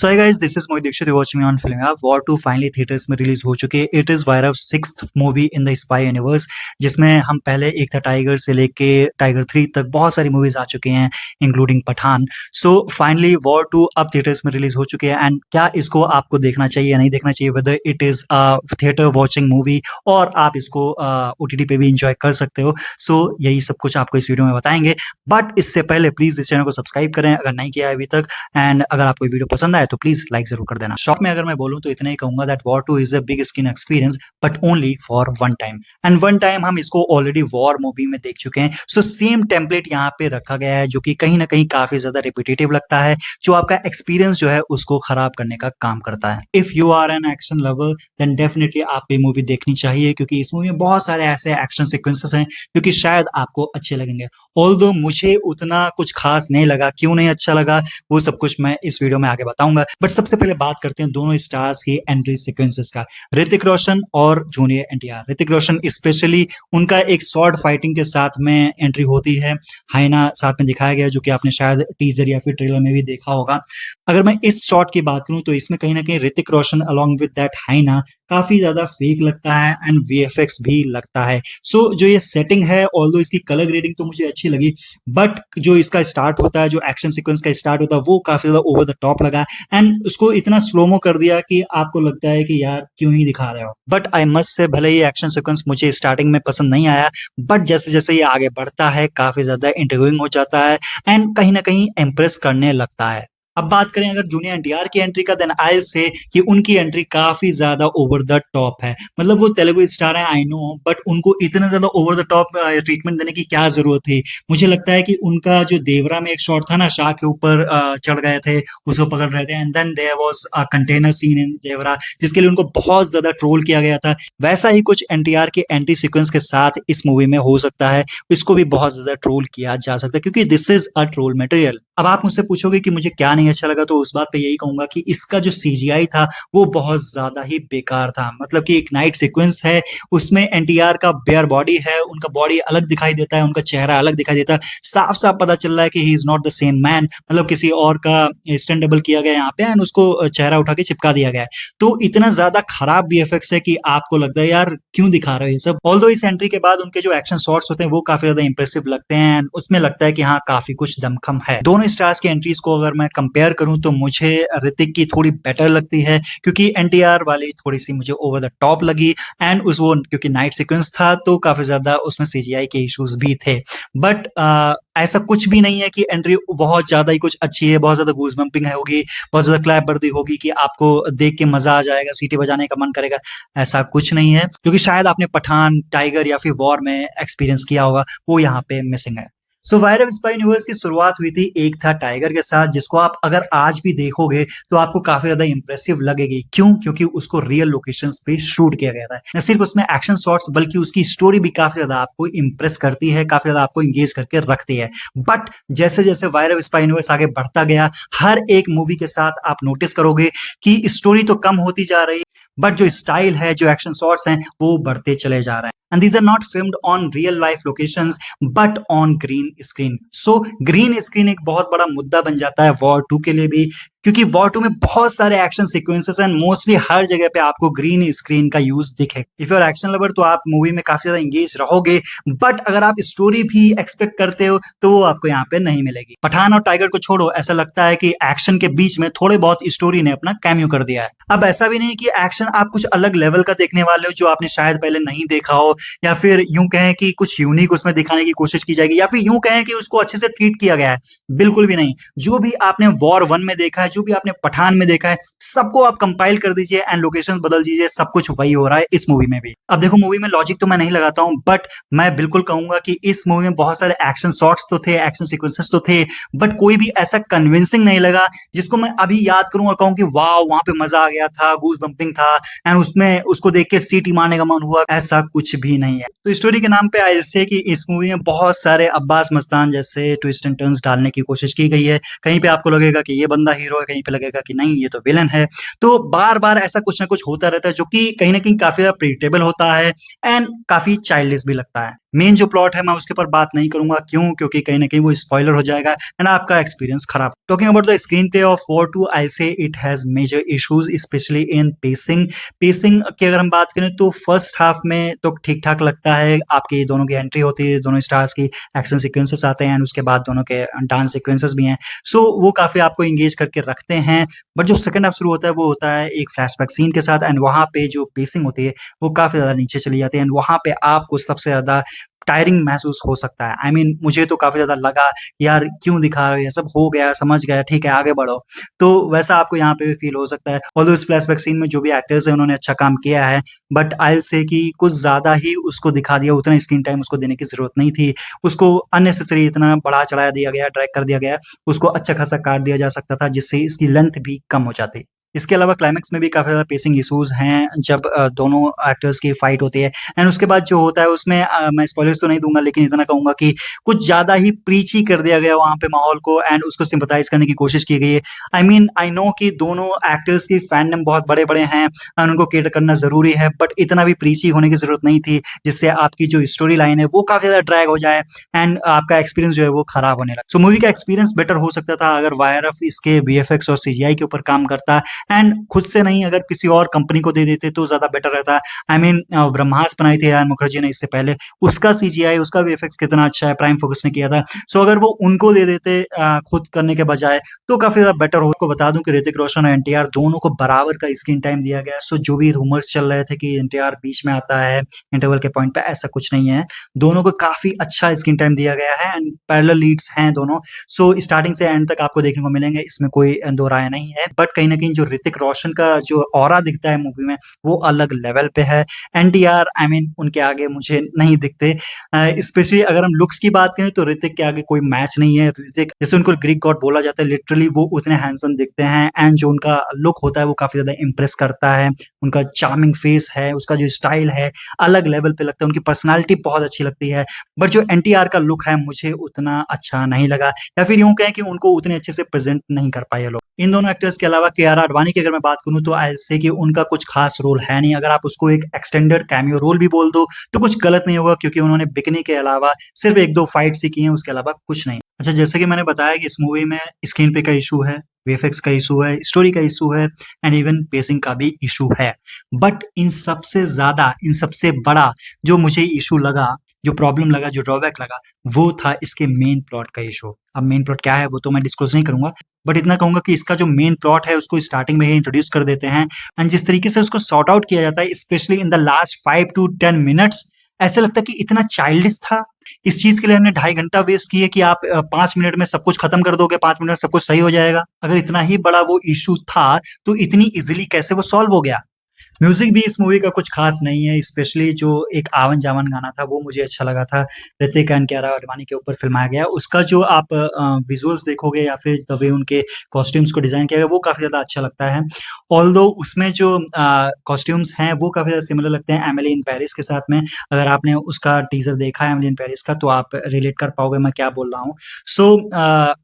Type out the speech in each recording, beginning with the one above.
So hi guys, this is Mohit Dixit, you watching me on film hub. War 2 finally theatres में release हो चुके हैं। It is YRF sixth movie in the spy universe, जिसमें हम पहले एक था टाइगर से लेके टाइगर 3 तक बहुत सारी मूवीज आ चुकी हैं including Pathaan. So finally war 2 अब थिएटर्स में रिलीज हो चुके हैं। एंड क्या इसको आपको देखना चाहिए या नहीं देखना चाहिए, whether it is theatre watching movie और आप इसको ओटीटी पे भी इंजॉय कर सकते हो। सो यही सब कुछ आपको इस वीडियो में बताएंगे। बट इससे पहले प्लीज इस चैनल को सब्सक्राइब करें अगर नहीं किया है अभी तक। एंड अगर आपको वीडियो पसंद आए तो प्लीज लाइक जरूर कर देना। शॉर्ट में अगर मैं बोलूं तो इतना ही कहूंगा that war 2 is a big screen experience but only for one time. And one time हम इसको ऑलरेडी वॉर मूवी में देख चुके हैं। सो सेम टेम्पलेट यहाँ पे रखा गया है जो कि कहीं ना कहीं काफी ज्यादा रिपीटेटिव लगता है, जो आपका एक्सपीरियंस जो है उसको खराब करने का काम करता है। If you are an action lover then definitely आपको ये मूवी देखनी चाहिए, क्योंकि इस मूवी में बहुत सारे ऐसे एक्शन सीक्वेंसेस हैं जो कि शायद आपको अच्छे लगेंगे। ऑल्दो मुझे उतना कुछ खास नहीं लगा। क्यों नहीं अच्छा लगा वो सब कुछ मैं इस वीडियो में आगे बताऊंगा। बट सबसे पहले बात करते हैं दोनों स्टार्स की एंट्री सीक्वेंसेस का, ऋतिक रोशन और जूनियर एनटीआर। ऋतिक रोशन स्पेशली उनका एक शॉर्ट फाइटिंग के साथ में एंट्री होती है, हाइना साथ में दिखाया गया, जो कि आपने शायद टीजर या फिर ट्रेलर में भी देखा होगा। अगर मैं इस शॉट की बात करूं तो इसमें कहीं ना कहीं Hrithik Roshan along with that हाइना काफी ज्यादा फेक लगता है एंड वीएफएक्स भी लगता है। सो जो ये सेटिंग है, ऑल्दो इसकी कलर ग्रेडिंग तो मुझे अच्छी लगी, बट जो इसका स्टार्ट होता है, जो एक्शन सीक्वेंस का स्टार्ट होता है, वो काफी ज्यादा ओवर द टॉप लगा एंड उसको इतना स्लोमो कर दिया कि आपको लगता है कि यार क्यों ही दिखा रहे हो। बट आई मस्ट से, भले ही एक्शन सीक्वेंस मुझे स्टार्टिंग में पसंद नहीं आया, बट जैसे जैसे ये आगे बढ़ता है काफी ज्यादा इंट्रिगिंग हो जाता है एंड कहीं ना कहीं इंप्रेस करने लगता है। अब बात करें अगर जूनियर एनटीआर की एंट्री का, देन आई से कि उनकी एंट्री काफी ज्यादा ओवर द टॉप है। मतलब वो तेलुगु स्टार है आई नो, बट उनको इतना ज्यादा ओवर द टॉप ट्रीटमेंट देने की क्या जरूरत थी। मुझे लगता है कि उनका जो देवरा में एक शॉट था ना, शाह के ऊपर चढ़ गए थे, उसको पकड़ रहे थे and then there was a container scene in Devara, जिसके लिए उनको बहुत ज्यादा ट्रोल किया गया था। वैसा ही कुछ एनटीआर के एंट्री सीक्वेंस के साथ इस मूवी में हो सकता है। इसको भी बहुत ज्यादा ट्रोल किया जा सकता है क्योंकि this is a troll material. अब आप मुझसे पूछोगे कि मुझे क्या नहीं अच्छा लगा, तो उस बात पे यही कहूंगा कि इसका जो सीजीआई था वो बहुत ज्यादा ही बेकार था। मतलब कि एक नाइट सीक्वेंस है, उसमें एनटीआर का बेयर बॉडी है, उनका बॉडी अलग दिखाई देता है, उनका चेहरा अलग दिखाई देता है, साफ साफ पता चल रहा है कि he is not the same man. मतलब किसी और का स्टैंड डबल किया गया यहाँ पे एंड उसको चेहरा उठा के चिपका दिया गया है। तो इतना ज्यादा खराब वीएफएक्स है कि आपको लगता है यार क्यों दिखा रहे हो ये सब। ऑल्दो इस एंट्री के बाद उनके जो एक्शन शॉट्स होते हैं वो काफी ज्यादा इंप्रेसिव लगते हैं, उसमें लगता है कि हाँ काफी कुछ दमखम है। दोनों स्टार्स की एंट्रीज को अगर मैं कंपेयर करूं तो मुझे ऋतिक की थोड़ी बेटर लगती है, क्योंकि एनटीआर वाली थोड़ी सी मुझे ओवर द टॉप लगी एंड उस वो क्योंकि नाइट सीक्वेंस था तो काफी ज्यादा उसमें सीजीआई के इश्यूज भी थे। बट ऐसा कुछ भी नहीं है कि एंट्री बहुत ज्यादा ही कुछ अच्छी है, बहुत ज्यादा गूज बम्पिंग होगी, बहुत ज्यादा क्लैप वर्दी होगी कि आपको देख के मजा आ जाएगा, सीटी बजाने का मन करेगा। ऐसा कुछ नहीं है, क्योंकि शायद आपने पठान, टाइगर या फिर वॉर में एक्सपीरियंस किया होगा, वो यहाँ पे मिसिंग है। सो वायर ऑफ स्पाई यूनिवर्स की शुरुआत हुई थी एक था टाइगर के साथ, जिसको आप अगर आज भी देखोगे तो आपको काफी ज्यादा इंप्रेसिव लगेगी। क्यों? क्योंकि उसको रियल लोकेशंस पे शूट किया गया था। न सिर्फ उसमें एक्शन शॉट्स बल्कि उसकी स्टोरी भी काफी ज्यादा आपको इंप्रेस करती है, काफी ज्यादा आपको इंगेज करके रखती है। बट जैसे जैसे वायर ऑफ स्पाई यूनिवर्स आगे बढ़ता गया, हर एक मूवी के साथ आप नोटिस करोगे कि स्टोरी तो कम होती जा रही, बट जो स्टाइल है, जो एक्शन शॉट्स हैं, वो बढ़ते चले जा रहे हैं। And these are not filmed on real life locations but on green screen. So green screen एक बहुत बड़ा मुद्दा बन जाता है वॉर 2 के लिए भी, क्योंकि वॉर 2 में बहुत सारे एक्शन सीक्वेंसेस एंड मोस्टली हर जगह पे आपको ग्रीन स्क्रीन का यूज दिखे। If you are action lover तो आप मूवी में काफी ज्यादा इंगेज रहोगे, बट अगर आप स्टोरी भी एक्सपेक्ट करते हो तो वो आपको यहाँ पे नहीं मिलेगी। पठान और टाइगर को छोड़ो, ऐसा लगता है कि एक्शन के बीच में थोड़े बहुत स्टोरी ने अपना कैमियो कर दिया है। अब ऐसा भी नहीं कि एक्शन आप कुछ अलग लेवल का देखने वाले हो जो आपने शायद पहले नहीं देखा हो, या फिर यूं कहें कि कुछ यूनिक उसमें दिखाने की कोशिश की जाएगी, या फिर यूं कहें कि उसको अच्छे से ट्रीट किया गया है। बिल्कुल भी नहीं। जो भी आपने वॉर 1 में देखा है, जो भी आपने पठान में देखा है, सबको आप कंपाइल कर दीजिए एंड लोकेशन बदल दीजिए, सब कुछ वही हो रहा है इस मूवी में भी। अब देखो, मूवी में लॉजिक तो मैं नहीं लगाता हूं, बट मैं बिल्कुल कहूंगा कि इस मूवी में बहुत सारे एक्शन शॉट्स तो थे, एक्शन सीक्वेंसेस तो थे, बट कोई भी ऐसा कन्विंसिंग नहीं लगा जिसको मैं अभी याद करूं और कहूं कि वाह वहां पे मजा आ गया था, गूज बम्पिंग था एंड उसमें उसको देख के सीटी मारने का मन हुआ। ऐसा कुछ भी नहीं है। तो स्टोरी के नाम पे आई से कि इस मूवी में बहुत सारे अब्बास मस्तान जैसे ट्विस्ट एंड टर्न्स डालने की कोशिश की गई है। कहीं पे आपको लगेगा कि ये बंदा हीरो है, कहीं पे लगेगा कि नहीं ये तो विलन है। तो बार बार ऐसा कुछ ना कुछ होता रहता है जो कि कहीं ना कहीं काफी प्रिडिक्टेबल होता है एंड काफी चाइल्डिश भी लगता है। मेन जो प्लॉट है मैं उसके ऊपर बात नहीं करूंगा, क्यों? क्योंकि कहीं न कहीं वो स्पॉइलर हो जाएगा एंड आपका एक्सपीरियंस खराब। Talking about the screenplay of war 2, I say it has major issues specially in pacing. Pacing की अगर हम बात करें तो फर्स्ट हाफ में तो ठीक-ठाक लगता है, आपकी दोनों की एंट्री होती है, दोनों स्टार्स की एक्शन सीक्वेंसेस आते हैं एंड उसके बाद दोनों के डांस सीक्वेंसेस भी हैं। सो वो काफ़ी आपको एंगेज करके रखते हैं। बट जो सेकंड हाफ शुरू होता है वो होता है एक फ्लैशबैक सीन के साथ एंड वहाँ पे जो पेसिंग होती है वो काफ़ी ज़्यादा नीचे चली जाती है एंड वहाँ पे आपको सबसे ज़्यादा टायरिंग महसूस हो सकता है। आई मीन मुझे तो काफ़ी ज़्यादा लगा, यार क्यों दिखा रहे हो ये सब, हो गया, समझ गया, ठीक है आगे बढ़ो। तो वैसा आपको यहाँ पे भी फ़ील हो सकता है। ऑल्दो इस फ्लैशबैक सीन में जो भी एक्टर्स हैं उन्होंने अच्छा काम किया है, बट आई विल से कि कुछ ज़्यादा ही उसको दिखा दिया, उतना स्क्रीन टाइम उसको देने की ज़रूरत नहीं थी। उसको अननेसेसरी इतना बढ़ा-चढ़ा दिया गया, ड्रैग कर दिया गया, उसको अच्छा खासा काट दिया जा सकता था जिससे इसकी लेंथ भी कम हो जाती। इसके अलावा क्लाइमेक्स में भी काफ़ी ज़्यादा पेसिंग इश्यूज़ हैं जब दोनों एक्टर्स की फाइट होती है एंड उसके बाद जो होता है उसमें मैं स्पॉयलर्स तो नहीं दूँगा लेकिन इतना कहूँगा कि कुछ ज़्यादा ही प्रीची कर दिया गया वहाँ पे माहौल को एंड उसको सिम्पैथाइज़ करने की कोशिश की गई है। आई मीन आई नो कि दोनों एक्टर्स की फैंडम बहुत बड़े-बड़े हैं एंड उनको कैटर करना ज़रूरी है, बट इतना भी प्रीची होने की ज़रूरत नहीं थी जिससे आपकी जो स्टोरी लाइन है वो काफ़ी ज़्यादा ड्रैग हो जाए एंड आपका एक्सपीरियंस जो है वो खराब होने लगे। सो मूवी का एक्सपीरियंस बेटर हो सकता था अगर वाईआरएफ इसके वीएफएक्स और सीजीआई के ऊपर काम करता एंड खुद से नहीं अगर किसी और कंपनी को दे देते तो ज़्यादा बेटर रहता। आई मीन ब्रह्मास्त्र बनाई थी एआर मुखर्जी ने इससे पहले, उसका सीजीआई, उसका वीएफएक्स कितना अच्छा है, प्राइम फोकस ने किया था। सो अगर वो उनको दे देते खुद करने के बजाय तो काफ़ी ज़्यादा बेटर हो। आपको बता दूं कि ऋतिक रोशन और एनटीआर दोनों को बराबर का स्क्रीन टाइम दिया गया है। सो जो भी रूमर्स चल रहे थे कि एनटीआर बीच में आता है इंटरवल के पॉइंट पे, ऐसा कुछ नहीं है। दोनों को काफ़ी अच्छा स्क्रीन टाइम दिया गया है एंड पैरेलल लीड्स हैं दोनों। सो स्टार्टिंग से एंड तक आपको देखने को मिलेंगे, इसमें कोई दो राय नहीं है। बट कहीं न कहीं जो ऋतिक रोशन का जो ऑरा दिखता है मूवी में वो अलग लेवल पे है। एनटीआर आई मीन उनके आगे मुझे नहीं दिखते। स्पेशली अगर हम लुक्स की बात करें तो ऋतिक के आगे कोई मैच नहीं है। ऋतिक जैसे उनको ग्रीक गॉड बोला जाता है, लिटरली वो उतने हैंडसम दिखते हैं एंड जो उनका लुक होता है वो काफ़ी ज़्यादा इम्प्रेस करता है। उनका चार्मिंग फेस है, उसका जो स्टाइल है अलग लेवल पे लगता है, उनकी पर्सनैलिटी बहुत अच्छी लगती है। बट जो एनटीआर का लुक है मुझे उतना अच्छा नहीं लगा, या फिर यूँ कहें कि उनको उतने अच्छे से प्रेज़ेंट नहीं कर पाए ये लोग। इन दोनों एक्टर्स के अलावा कियारा आडवाणी की अगर मैं बात करूँ तो आई विल से कि उनका कुछ खास रोल है नहीं। अगर आप उसको एक एक्सटेंडेड कैमियो रोल भी बोल दो तो कुछ गलत नहीं होगा, क्योंकि उन्होंने बिकिनी के अलावा सिर्फ 1-2 फाइट्स ही की हैं, उसके अलावा कुछ नहीं। अच्छा, जैसे कि मैंने बताया कि इस मूवी में स्क्रीन प्ले का इश्यू है, वीएफएक्स का इश्यू है, स्टोरी का इश्यू है एंड इवन पेसिंग का भी इश्यू है। बट इन सबसे ज़्यादा, इन सबसे बड़ा जो मुझे इश्यू लगा, जो प्रॉब्लम लगा, जो ड्रॉबैक लगा, वो था इसके मेन प्लॉट का इश्यू। अब मेन प्लॉट क्या है वो तो मैं डिस्क्लोज़ नहीं करूँगा, बट इतना कहूँगा कि इसका जो मेन प्लॉट है उसको स्टार्टिंग में ही इंट्रोड्यूस कर देते हैं एंड जिस तरीके से उसको सॉर्ट आउट किया जाता है specially in the last 5 to 10 minutes, ऐसा लगता है कि इतना चाइल्डिश था। इस चीज़ के लिए हमने 2.5 घंटा वेस्ट किए कि आप 5 मिनट में सब कुछ खत्म कर दोगे, 5 मिनट में सब कुछ सही हो जाएगा। अगर इतना ही बड़ा वो इश्यू था तो इतनी ईज़िली कैसे वो सॉल्व हो गया? म्यूज़िक भी इस मूवी का कुछ ख़ास नहीं है, स्पेशली जो एक आवन-जावन गाना था वो मुझे अच्छा लगा था। ऋतिक एंड कियारा आडवाणी के ऊपर फ़िल्माया गया। उसका जो आप विज़ुअल्स देखोगे या फिर द वे उनके कॉस्ट्यूम्स को डिज़ाइन किया गया वो काफ़ी ज़्यादा अच्छा लगता है। ऑल्दो उसमें जो कॉस्ट्यूम्स हैं वो काफ़ी ज़्यादा सिमिलर लगते हैं एमिली इन पेरिस के साथ में। अगर आपने उसका टीज़र देखा है एमिली इन पेरिस का तो आप रिलेट कर पाओगे मैं क्या बोल रहा हूँ। सो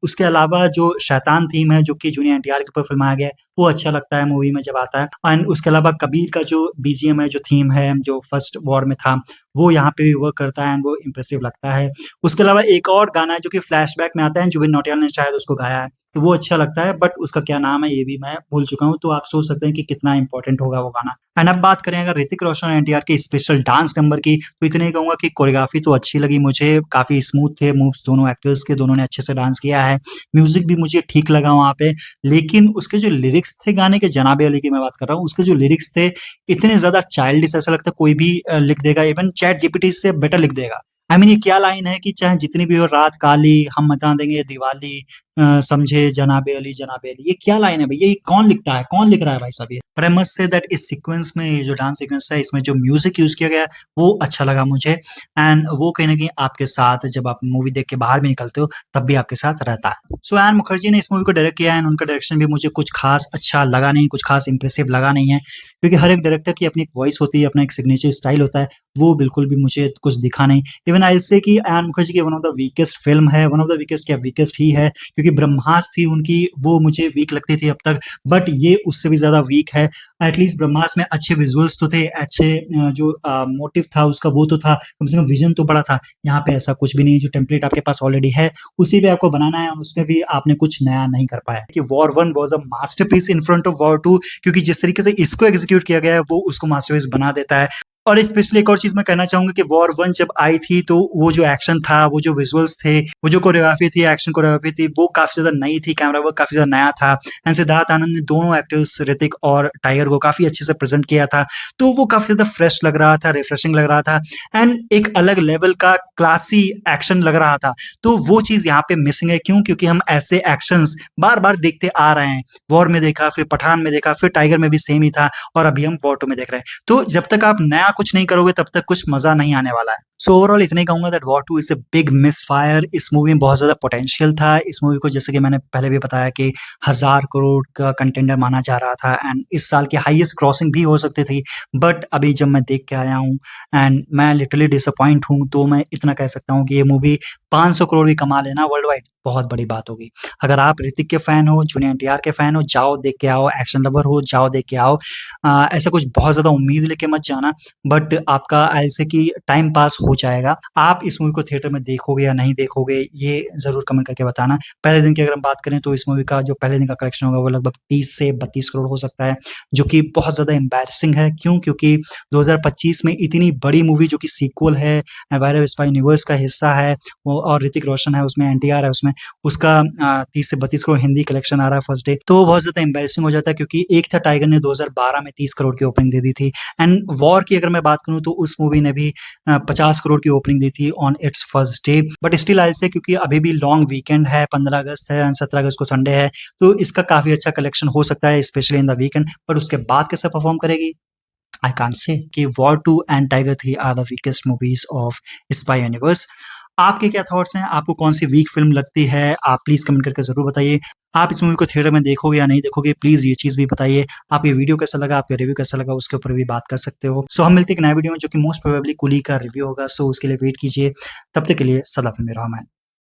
उसके अलावा जो शैतान थीम है जो कि जूनियर एनटीआर के ऊपर फ़िल्माया गया है, वो अच्छा लगता है मूवी में जब आता है एंड उसके अलावा कबीर का जो बीजीएम है, जो थीम है, जो फर्स्ट वॉर में था, वो यहाँ पे भी वर्क करता है एंड वो इम्प्रेसिव लगता है। उसके अलावा एक और गाना है जो कि फ्लैशबैक में आता है, जुबिन नौटियाल ने शायद उसको गाया है, तो वो अच्छा लगता है, बट उसका क्या नाम है ये भी मैं भूल चुका हूँ, तो आप सोच सकते हैं कि कितना इम्पोर्टेंट होगा वो गाना। एंड अब बात करें अगर ऋतिक रोशन और एनटीआर के स्पेशल डांस नंबर की, तो इतना ही कहूँगा कि कोरियोग्राफी तो अच्छी लगी मुझे, काफ़ी स्मूथ थे मूव्स दोनों एक्टर्स के, दोनों ने अच्छे से डांस किया है। म्यूज़िक भी मुझे ठीक लगा वहाँ पे, लेकिन उसके जो लिरिक्स थे गाने के, जनाबे अली की मैं बात कर रहा हूँ, उसके जो लिरिक्स थे इतने ज़्यादा चाइल्डिश, ऐसा लगता है कोई भी लिख देगा, इवन चैट जीपीटी से बेटर लिख देगा। आई मीन ये क्या लाइन है कि चाहे जितनी भी हो रात काली, हम मचा देंगे दिवाली, समझे जनाबे अली, ये क्या लाइन है भैया? ये कौन लिखता है? कौन लिख रहा है भाई साहब ये? But I must say that इस सीक्वेंस में ये जो डांस सीक्वेंस है, इसमें जो म्यूज़िक यूज़ किया गया है, वो अच्छा लगा मुझे एंड वो कहीं न कहीं आपके साथ जब आप मूवी देख के बाहर भी निकलते हो, तब भी आपके साथ रहता है। सो एआर मुखर्जी ने इस मूवी को डायरेक्ट किया है एंड उनका डायरेक्शन भी मुझे कुछ खास अच्छा लगा नहीं, कुछ खास इम्प्रेसिव लगा नहीं है, क्योंकि हर एक डायरेक्टर की अपनी एक वॉइस होती है, अपना एक सिग्नेचर स्टाइल होता है, वो बिल्कुल भी मुझे कुछ दिखा नहीं। इवन आई विल से कि अयान मुखर्जी की one of the weakest film है, वन ऑफ द वीकेस्ट क्या वीकेस्ट ही है, क्योंकि ब्रह्मास्त्र थी उनकी, वो मुझे वीक लगती थी अब तक, बट ये उससे भी ज़्यादा वीक है। एटलीस्ट ब्रह्मास्त्र में अच्छे विजुअल्स तो थे, अच्छे जो मोटिव था उसका वो तो था, कम से कम विज़न तो बड़ा था। यहाँ पे ऐसा कुछ भी नहीं है, जो टेम्पलेट आपके पास ऑलरेडी है, उसी पे आपको बनाना है और उसमें भी आपने कुछ नया नहीं कर पाया। कि war 1 was a masterpiece in front of war 2, क्योंकि जिस तरीके से इसको एग्ज़ीक्यूट किया गया है, वो उसको मास्टरपीस बना देता है। और स्पेशली एक और चीज़ मैं कहना चाहूँगा कि वॉर 1 जब आई थी, तो वो जो एक्शन था, वो जो विजुअल्स थे, वो जो कोरियोग्राफी थी, एक्शन कोरियोग्राफी थी, वो काफ़ी ज़्यादा नई थी, कैमरा वर्क काफ़ी ज़्यादा नया था। एंड सिद्धार्थ आनंद ने दोनों एक्टर्स ऋतिक और टाइगर को काफ़ी अच्छे से प्रेज़ेंट किया था। तो वो काफ़ी ज़्यादा फ्रेश लग रहा था, रिफ्रेशिंग लग रहा था एंड एक अलग लेवल का क्लासी एक्शन लग रहा था। तो वो चीज़ यहाँ पे मिसिंग है। क्यों? क्योंकि हम ऐसे एक्शंस बार-बार देखते आ रहे हैं। वॉर में देखा, फिर पठान में देखा, फिर टाइगर में भी सेम ही था और अभी हम वॉर 2 में देख रहे हैं। तो जब तक आप नया कुछ नहीं करोगे, तब तक कुछ मज़ा नहीं आने वाला है। सो ओवरऑल इतना ही कहूँगा that war 2 is a big misfire. इस मूवी में बहुत ज़्यादा पोटेंशियल था। इस मूवी को जैसे कि मैंने पहले भी बताया कि 1000 करोड़ का कंटेंडर माना जा रहा था एंड इस साल की हाईएस्ट ग्रॉसिंग भी हो सकती थी। बट अभी जब मैं देख के आया हूँ एंड मैं लिटरली डिसअपॉइंट हूँ, तो मैं इतना कह सकता हूँ कि ये मूवी 500 करोड़ भी कमा लेना वर्ल्ड वाइड, बहुत बड़ी बात होगी। अगर आप ऋतिक के फैन हो, जूनियर एनटीआर के फैन हो, जाओ देख के आओ, एक्शन लवर हो, जाओ देख के आओ। ऐसा कुछ बहुत ज़्यादा उम्मीद लेके मत जाना, बट आपका ऐसे कि टाइम पास हो जाएगा। आप इस मूवी को थिएटर में देखोगे या नहीं देखोगे, ये ज़रूर कमेंट करके बताना। पहले दिन की अगर हम बात करें, तो इस मूवी का जो पहले दिन का कलेक्शन होगा, वो लगभग 30 से 32 करोड़ हो सकता है, जो कि बहुत ज़्यादा एम्बैरेसिंग है। क्यों? क्योंकि 2025 में इतनी बड़ी मूवी जो कि सीक्वल है, वायर ऑफ स्पाई यूनिवर्स का हिस्सा है, वो और ऋतिक रोशन है उसमें, एनटीआर है उसमें, उसका 30 से 32 करोड़ हिंदी कलेक्शन आ रहा है फर्स्ट डे, तो बहुत ज़्यादा एम्बैरेसिंग हो जाता है। क्योंकि एक था टाइगर ने 2012 में 30 करोड़ की ओपनिंग दे दी थी एंड वॉर की अगर मैं बात करूँ, तो उस मूवी ने भी 50 करोड़ की ओपनिंग दी थी on it's first day. But still I से, क्योंकि अभी भी लॉन्ग वीकेंड है, 15 अगस्त है एंड 17 अगस्त को संडे है, तो इसका काफ़ी अच्छा कलेक्शन हो सकता है, specially in the weekend. But उसके बाद कैसे परफॉर्म करेगी, आई कांट से। कि war 2 and tiger 3 are the weakest movies of spy universe. आपके क्या थॉट्स हैं? आपको कौन-सी वीक फ़िल्म लगती है? आप प्लीज़ कमेंट करके ज़रूर बताइए। आप इस मूवी को थिएटर में देखोगे या नहीं देखोगे? प्लीज़ ये चीज़ भी बताइए। आपको ये वीडियो कैसा लगा? आपका रिव्यू कैसा लगा? उसके ऊपर भी बात कर सकते हो। सो हम मिलते हैं एक नए वीडियो में, जो कि मोस्ट प्रोबेबली कुली का रिव्यू होगा। सो उसके लिए वेट कीजिए। तब तक के लिए सदा फिल्मी रहो मैन।